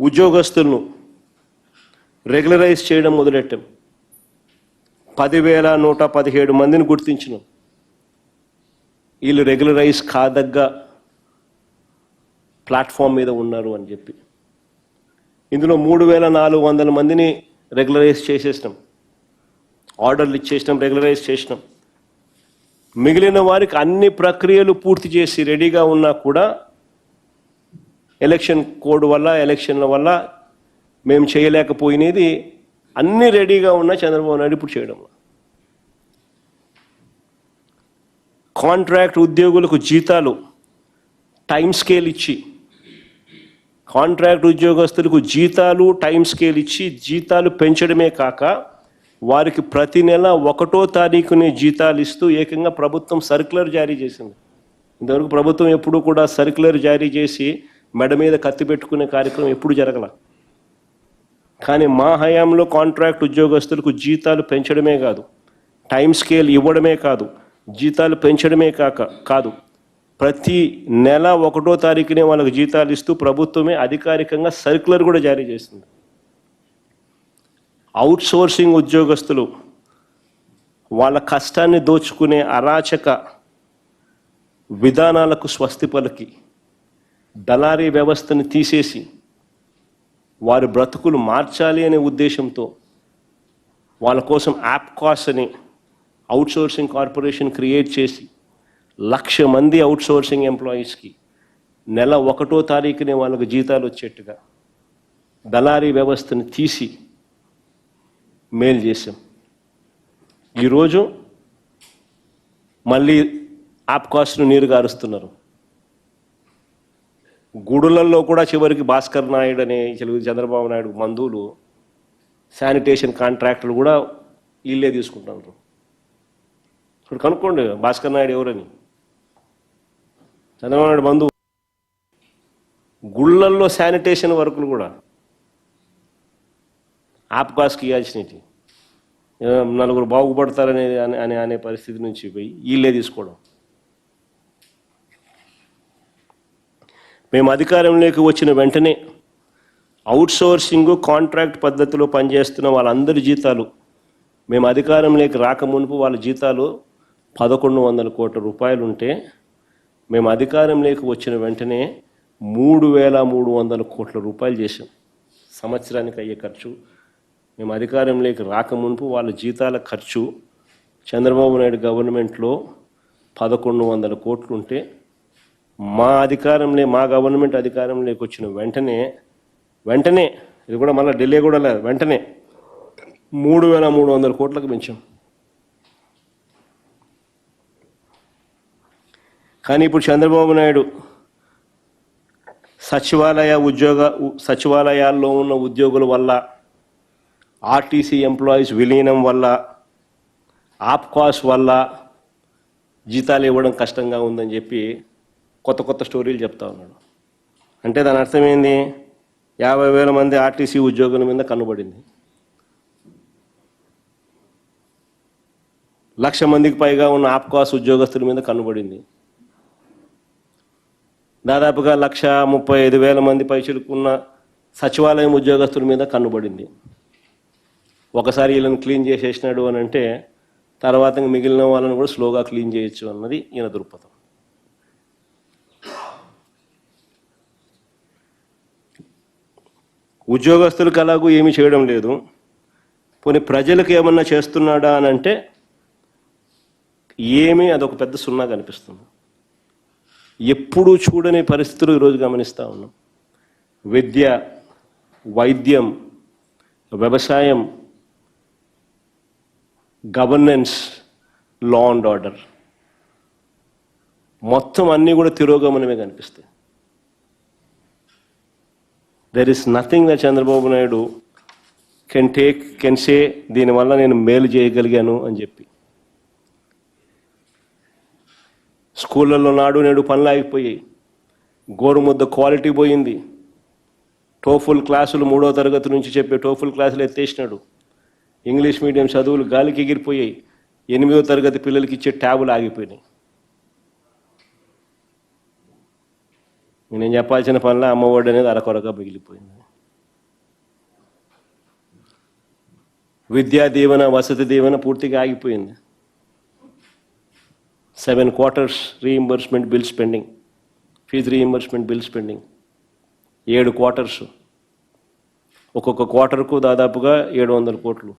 ఉద్యోగస్తులను regularise చేయడం మొదలెట్టాం. 10,117 మందిని గుర్తించినాం. వీళ్ళు రెగ్యులరైజ్ కాదగ్గ ప్లాట్ఫామ్ మీద ఉన్నారు అని చెప్పి. ఇందులో 3,400 మందిని రెగ్యులరైజ్ చేసేసినాం, ఆర్డర్లు ఇచ్చేసినాం, రెగ్యులరైజ్ చేసినాం. మిగిలిన వారికి అన్ని ప్రక్రియలు పూర్తి చేసి రెడీగా ఉన్నా కూడా ఎలక్షన్ కోడ్ వల్ల, ఎలక్షన్ల వల్ల మేము చేయలేకపోయినది. అన్ని రెడీగా ఉన్న చంద్రబాబు నాయుడు ఇప్పుడు చేయడం. కాంట్రాక్ట్ ఉద్యోగులకు జీతాలు టైం స్కేల్ ఇచ్చి, కాంట్రాక్ట్ ఉద్యోగస్తులకు జీతాలు టైం స్కేల్ ఇచ్చి జీతాలు పెంచడమే కాక వారికి ప్రతి నెల 1వ తారీఖునే జీతాలు ఇస్తూ ఏకంగా ప్రభుత్వం సర్క్యులర్ జారీ చేసింది. ఇంతవరకు ప్రభుత్వం ఎప్పుడూ కూడా సర్క్యులర్ జారీ చేసి మెడ మీద కత్తి పెట్టుకునే కార్యక్రమం ఎప్పుడు జరగల. కానీ మా హయాంలో కాంట్రాక్ట్ ఉద్యోగస్తులకు జీతాలు పెంచడమే కాదు, టైం స్కేల్ ఇవ్వడమే కాదు, జీతాలు పెంచడమే కాదు, ప్రతి నెల 1వ తారీఖునే వాళ్ళకి జీతాలు ఇస్తూ ప్రభుత్వమే అధికారికంగా సర్క్యులర్ కూడా జారీ చేసింది. అవుట్సోర్సింగ్ ఉద్యోగస్తులు వాళ్ళ కష్టాన్ని దోచుకునే అరాచక విధానాలకు స్వస్తి పలికి దళారీ వ్యవస్థను తీసేసి వారి బ్రతుకులు మార్చాలి అనే ఉద్దేశంతో వాళ్ళ కోసం యాప్కాస్ అని అవుట్సోర్సింగ్ కార్పొరేషన్ క్రియేట్ చేసి 1,00,000 మంది అవుట్సోర్సింగ్ ఎంప్లాయీస్కి నెల 1వ తారీఖునే వాళ్ళకు జీతాలు వచ్చేట్టుగా దళారీ వ్యవస్థను తీసి మేలు చేశాం. ఈరోజు మళ్ళీ యాప్కాస్ను నీరు గారుస్తున్నారు. గుడులలో కూడా చివరికి భాస్కర్ నాయుడు అనే చంద్రబాబు నాయుడు బంధువులు శానిటేషన్ కాంట్రాక్టులు కూడా వీళ్ళే తీసుకుంటున్నారు. ఇప్పుడు కనుక్కోండి భాస్కర్ నాయుడు ఎవరని. చంద్రబాబు నాయుడు బంధువు గుళ్ళల్లో శానిటేషన్ వర్కులు కూడా యాప్కాస్కి ఇవ్వాల్సినవి, నలుగురు బాగుపడతారనే అనే పరిస్థితి నుంచి పోయి వీళ్ళే తీసుకోవడం. మేము అధికారంలోకి వచ్చిన వెంటనే అవుట్సోర్సింగ్ కాంట్రాక్ట్ పద్ధతిలో పనిచేస్తున్న వాళ్ళందరి జీతాలు మేము అధికారంలోకి రాకమునుపు వాళ్ళ జీతాలు 1,100 కోట్ల రూపాయలు ఉంటే మేము అధికారంలోకి వచ్చిన వెంటనే 3,300 కోట్ల రూపాయలు చేసాం. సంవత్సరానికి అయ్యే ఖర్చు మేము అధికారంలోకి రాకమునుపు వాళ్ళ జీతాల ఖర్చు చంద్రబాబు నాయుడు గవర్నమెంట్లో 1,100 కోట్లు ఉంటే మా గవర్నమెంట్ అధికారంలోకి వచ్చిన వెంటనే ఇది కూడా మళ్ళీ ఢిల్లీ కూడా లేదు, వెంటనే 3,300 కోట్లకు పెంచాం. కానీ ఇప్పుడు చంద్రబాబు నాయుడు సచివాలయాల్లో ఉన్న ఉద్యోగుల వల్ల, ఆర్టీసీ ఎంప్లాయీస్ విలీనం వల్ల, ఆప్కాస్ వల్ల జీతాలు ఇవ్వడం కష్టంగా ఉందని చెప్పి కొత్త స్టోరీలు చెప్తా ఉన్నాడు. అంటే దాని అర్థం ఏంది? 50,000 మంది ఆర్టీసీ ఉద్యోగుల మీద కన్నుబడింది, 1,00,000 మందికి పైగా ఉన్న ఆప్కాస్ ఉద్యోగస్తుల మీద కన్నుబడింది, దాదాపుగా 1,35,000 మంది పైచులుకున్న సచివాలయం ఉద్యోగస్తుల మీద కన్నుబడింది. ఒకసారి వీళ్ళని క్లీన్ చేసేసినాడు అని అంటే తర్వాత మిగిలిన వాళ్ళని కూడా స్లోగా క్లీన్ చేయొచ్చు అన్నది ఈయన దృక్పథం. ఉద్యోగస్తులకు అలాగూ ఏమీ చేయడం లేదు, పోనీ ప్రజలకు ఏమన్నా చేస్తున్నాడా అని అంటే అదొక పెద్ద సున్నా కనిపిస్తుంది. ఎప్పుడూ చూడని పరిస్థితులు ఈరోజు గమనిస్తూ ఉన్నాం. విద్య, వైద్యం, వ్యవసాయం, గవర్నెన్స్, లా అండ్ ఆర్డర్ మొత్తం అన్నీ కూడా తిరోగమనమే కనిపిస్తాయి. There is nothing that Chandrababu Naidu can say దీనివల్ల నేను మేలు చేయగలిగాను అని చెప్పి. స్కూళ్ళల్లో నాడు నేడు పనులు ఆగిపోయాయి, గోరుముద్ద క్వాలిటీ పోయింది, టోఫుల్ క్లాసులు 3వ తరగతి నుంచి చెప్పే టోఫుల్ క్లాసులు ఎత్తేసినాడు, ఇంగ్లీష్ మీడియం చదువులు గాలికి ఎగిరిపోయాయి, 8వ తరగతి పిల్లలకి ఇచ్చే ట్యాబులు ఆగిపోయినాయి. నేను చెప్పాల్సిన పనుల అమ్మఒడి అనేది అరకొరగా మిగిలిపోయింది. విద్యా దీవెన, వసతి దీవెన పూర్తిగా ఆగిపోయింది. 7 quarters reimbursement bills pending, fees reimbursement bills pending. 7 quarters, ఒక్కొక్క క్వార్టర్కు దాదాపుగా 700 కోట్లు.